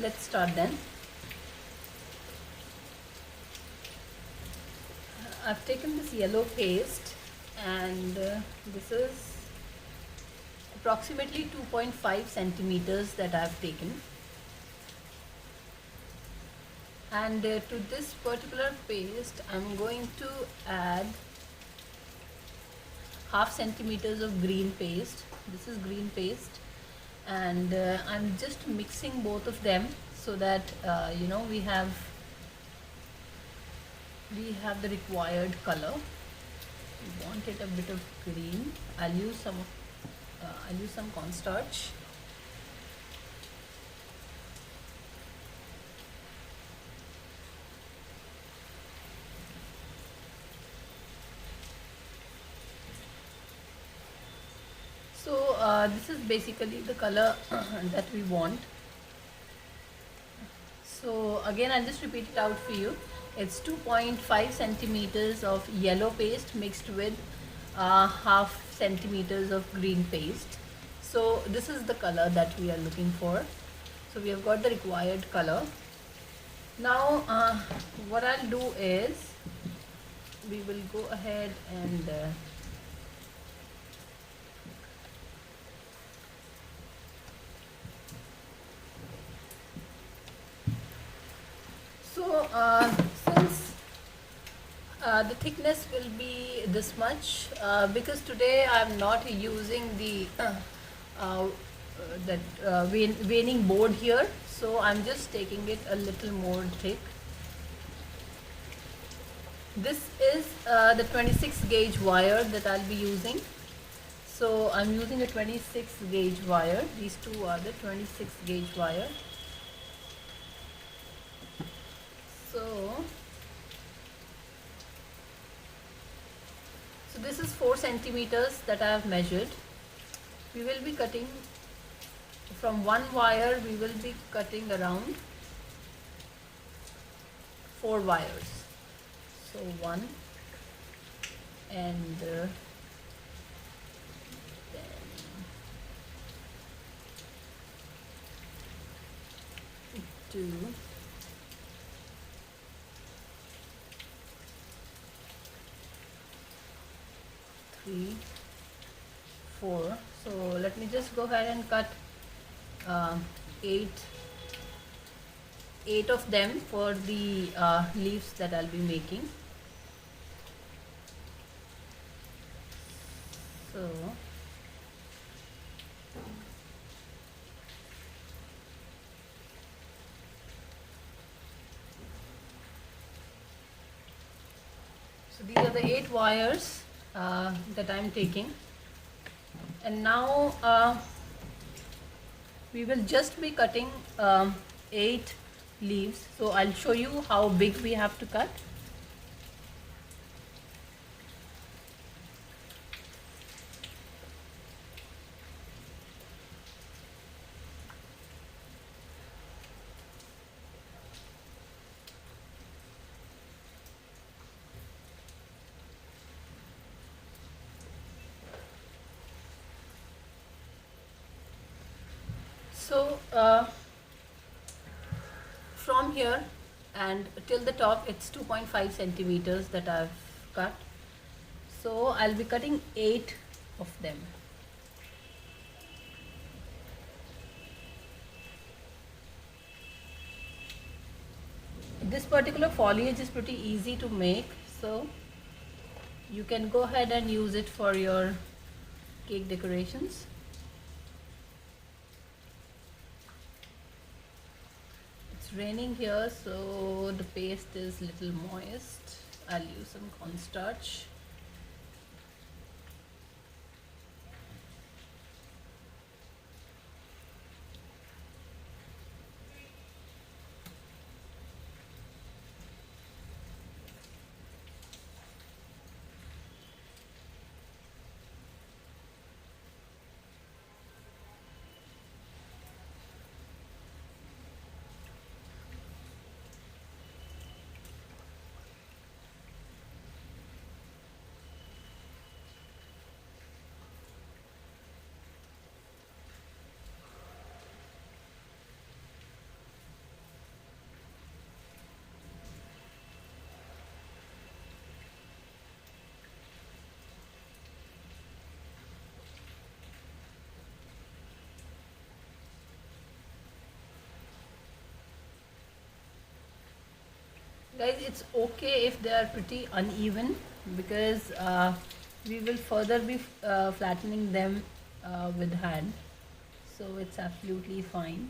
let's start then. I've taken this yellow paste, and this is approximately 2.5 centimeters that I've taken. And to this particular paste I'm going to add half centimeters of green paste. This is green paste, and I'm just mixing both of them so that we have the required color. We want it a bit of green. I'll use some cornstarch. So this is basically the color that we want. So again, I'll just repeat it out for you. It's 2.5 centimeters of yellow paste mixed with half centimeters of green paste. So this is the color that we are looking for. So we have got the required color. Now what I'll do is we will go ahead and since the thickness will be this much, because today I'm not using the veining board here, so I'm just taking it a little more thick. This is the 26 gauge wire that I'll be using. So I'm using a 26 gauge wire. These two are the 26 gauge wire. So this is 4 centimeters that I have measured. We will be cutting from one wire, we will be cutting around 4 wires. So 1 and then 2, 3, 4. So let me just go ahead and cut 8 of them for the leaves that I'll be making. So these are the 8 wires that I'm taking, and now we will just be cutting 8 leaves. So I'll show you how big we have to cut. So from here and till the top it's 2.5 centimeters that I've cut. So I'll be cutting 8 of them. This particular foliage is pretty easy to make, so you can go ahead and use it for your cake decorations. It's raining here, so the paste is little moist. I'll use some cornstarch. Guys, it's okay if they are pretty uneven, because we will further be flattening them with hand, so it's absolutely fine.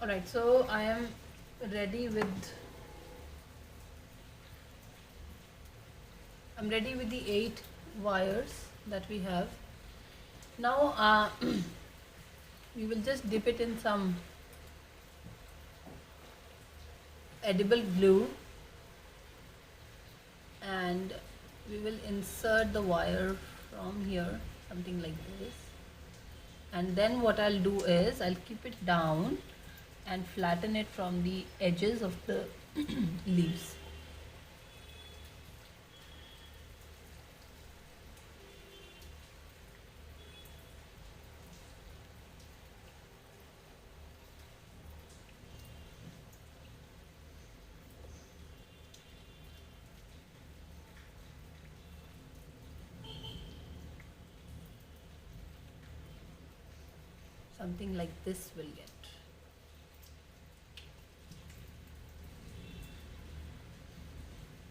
Alright, so I am ready with I'm ready with the 8 wires that we have. Now we will just dip it in some edible glue, and we will insert the wire from here, something like this. And then what I'll do is I'll keep it down and flatten it from the edges of the leaves. Something like this will get.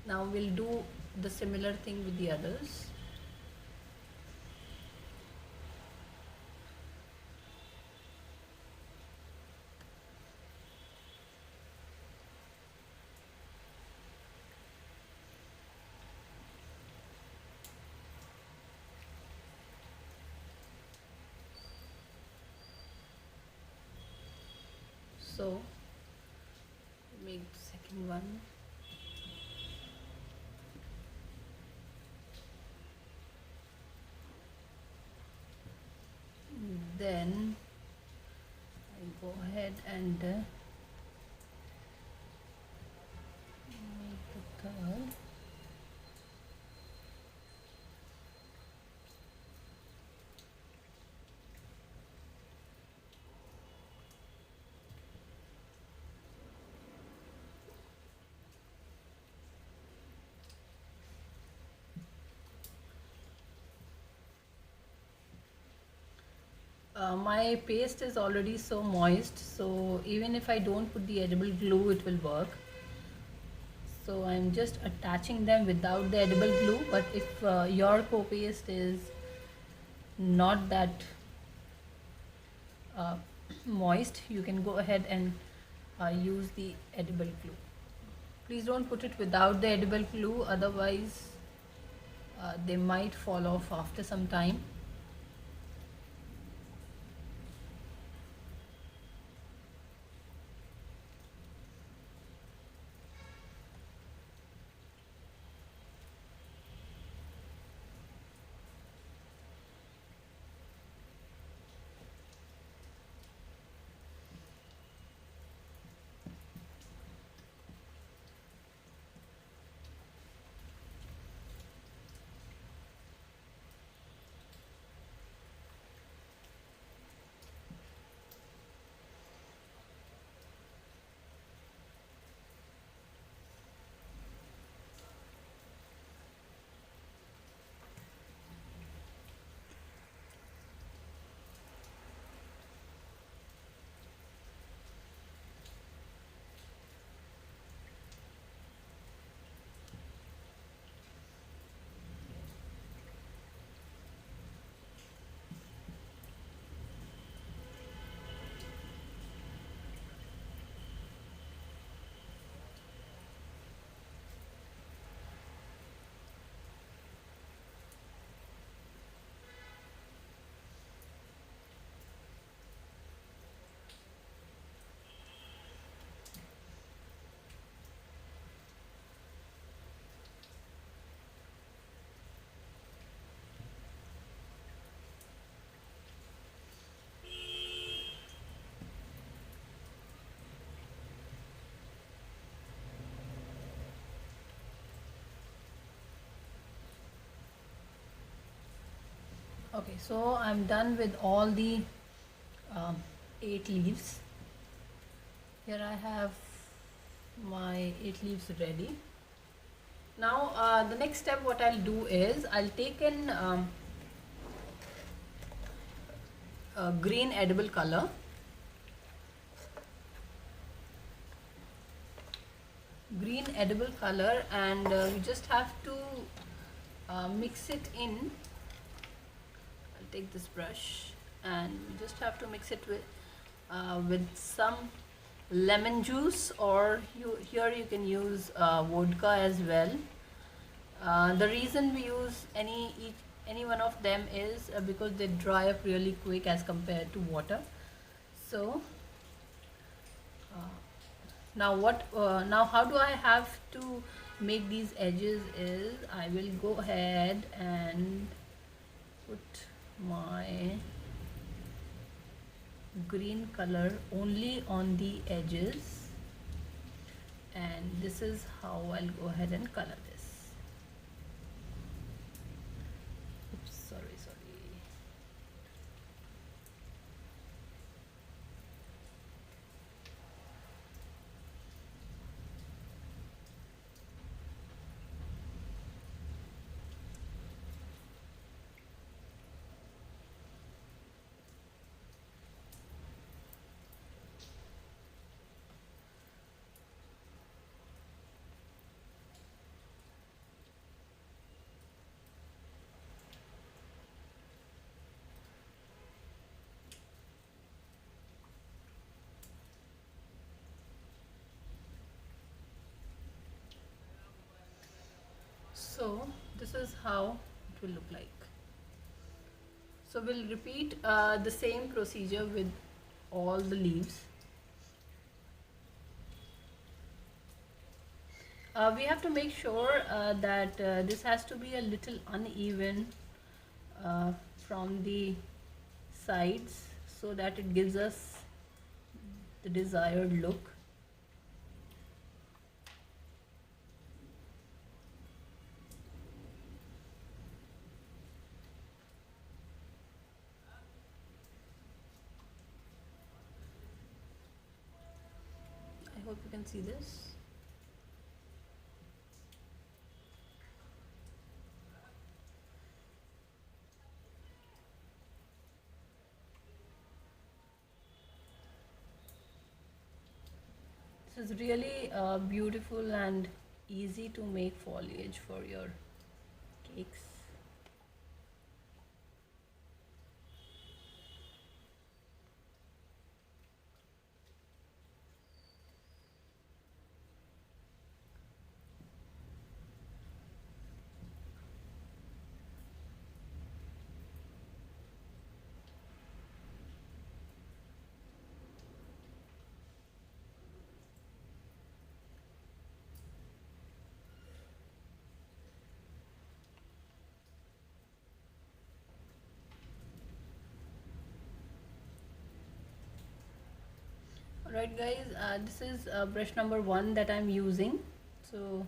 Now we'll do the similar thing with the others. So make the second one. Then I go ahead and make the third. My paste is already so moist, so even if I don't put the edible glue, it will work. So I'm just attaching them without the edible glue, but if your co-paste is not that uh, moist, you can go ahead and use the edible glue. Please don't put it without the edible glue, otherwise they might fall off after some time. Okay, so I'm done with all the 8 leaves. Here I have my 8 leaves ready. Now the next step what I'll do is I'll take in a green edible color. Green edible color, and we just have to mix it in. I'll take this brush and we just have to mix it with some lemon juice, or here you can use vodka as well. The reason we use any one of them is because they dry up really quick as compared to water. So now how do I have to make these edges is I will go ahead and put my green color only on the edges, and this is how I'll go ahead and color this. Oops, sorry. So this is how it will look like. So we'll repeat the same procedure with all the leaves. We have to make sure that this has to be a little uneven from the sides so that it gives us the desired look. I hope you can see this. This is really beautiful and easy to make foliage for your cakes. Alright guys, this is brush number 1 that I'm using. So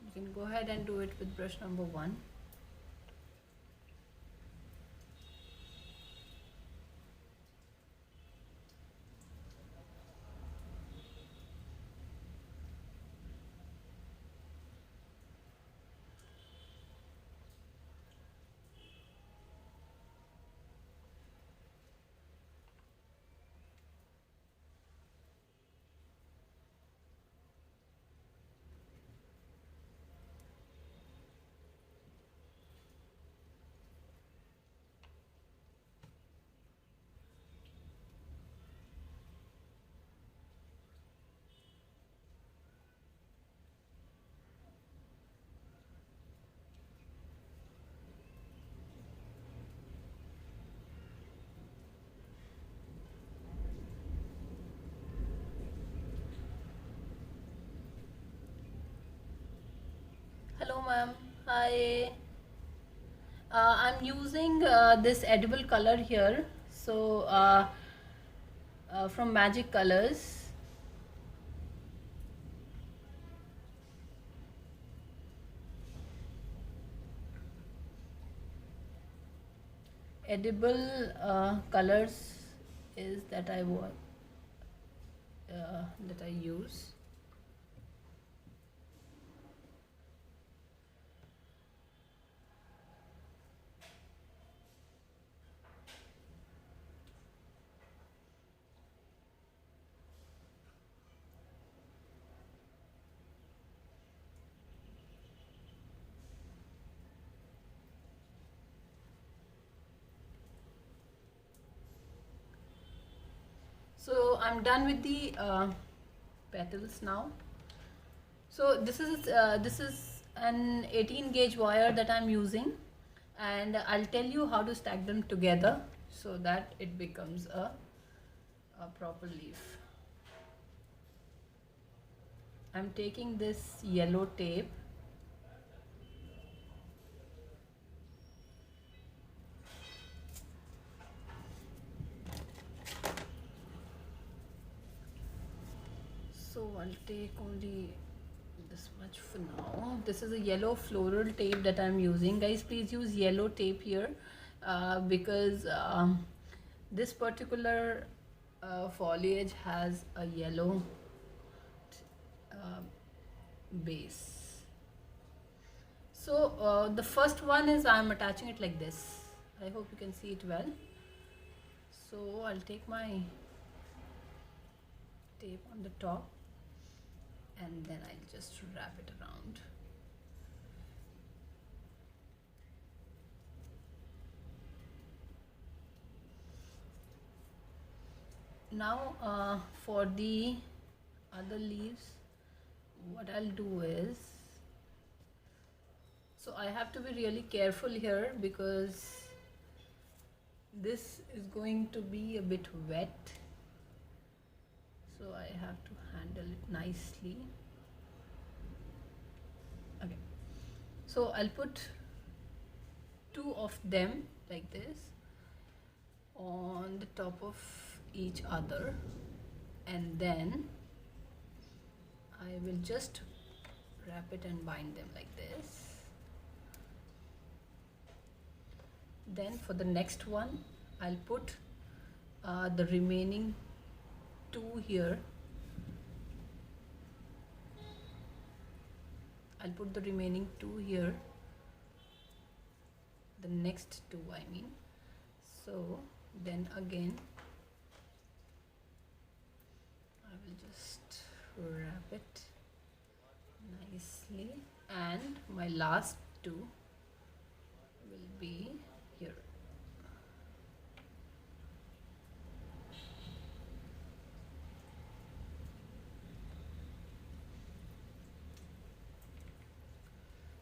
you can go ahead and do it with brush number 1. Hello ma'am, hi. I'm using this edible color here, so from Magic Colors. Edible colors is that I want that I use. So I'm done with the petals now. So this is an 18 gauge wire that I'm using, and I'll tell you how to stack them together so that it becomes a proper leaf. I'm taking this yellow tape. So I'll take only this much for now. This is a yellow floral tape that I'm using. Guys, please use yellow tape here because this particular foliage has a yellow base. So the first one is I'm attaching it like this. I hope you can see it well. So I'll take my tape on the top and then I'll just wrap it around. Now for the other leaves, what I'll do is, so I have to be really careful here because this is going to be a bit wet, so I have to handle it nicely. Okay, so I'll put 2 of them like this on the top of each other, and then I will just wrap it and bind them like this. Then for the next one I'll put the remaining 2 here. I'll put the remaining 2 here, the next 2 I mean. So then again I will just wrap it nicely, and my last 2 will be here.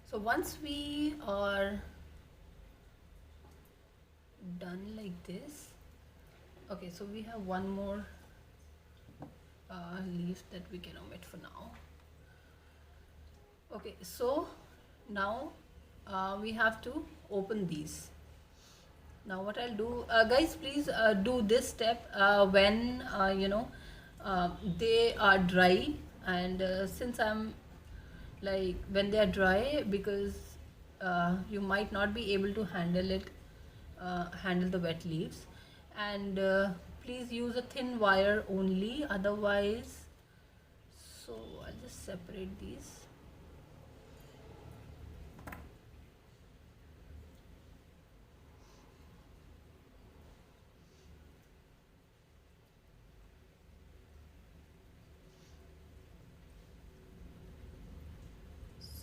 So once we are done like this, okay, so we have one more leaf that we can omit for now. Okay, so now we have to open these. Now what I'll do, guys, please do this step when they are dry, and since I'm like when they are dry, because you might not be able to handle the wet leaves, and please use a thin wire only, otherwise. So I'll just separate these.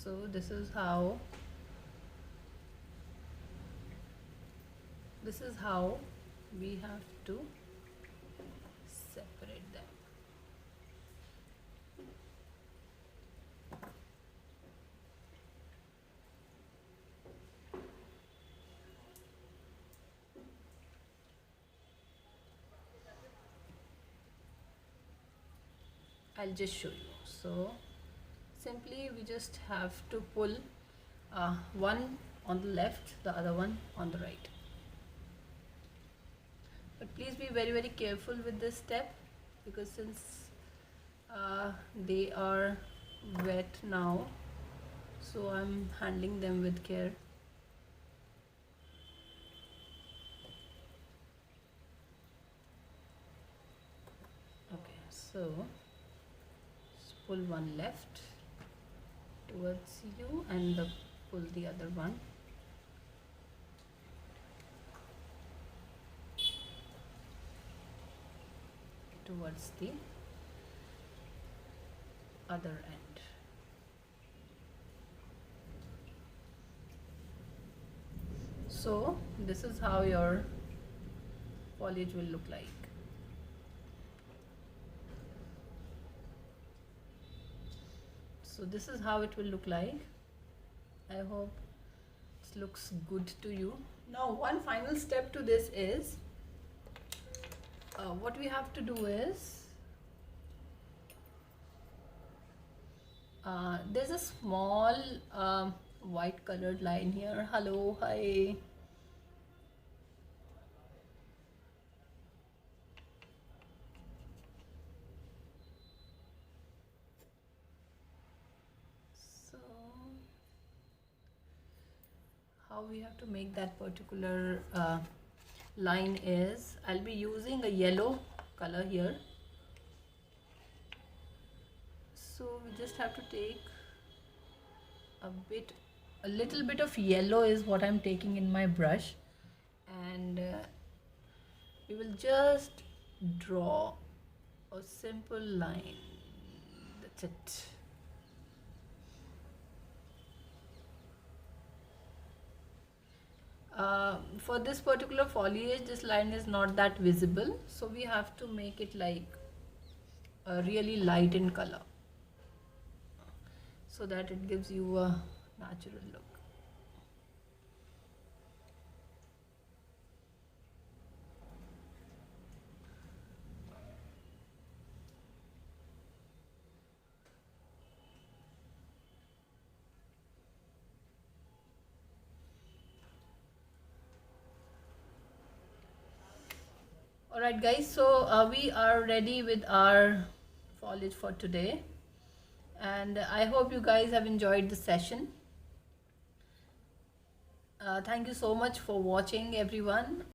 So this is how we have to separate them. I'll just show you. So simply we just have to pull one on the left, the other one on the right. But please be very, very careful with this step, because since they are wet now, so I'm handling them with care. So just pull one left towards you and pull the other one. Towards the other end. So this is how your foliage will look like. So this is how it will look like. I hope it looks good to you. Now one final step to this is what we have to do is there's a small white colored line here. Hello, hi. So how we have to make that particular line is, I'll be using a yellow color here. So we just have to take a little bit of yellow is what I'm taking in my brush, and we will just draw a simple line. That's it. For this particular foliage, this line is not that visible, so we have to make it like really light in color so that it gives you a natural look. Alright guys, so we are ready with our foliage for today, and I hope you guys have enjoyed the session. Thank you so much for watching, everyone.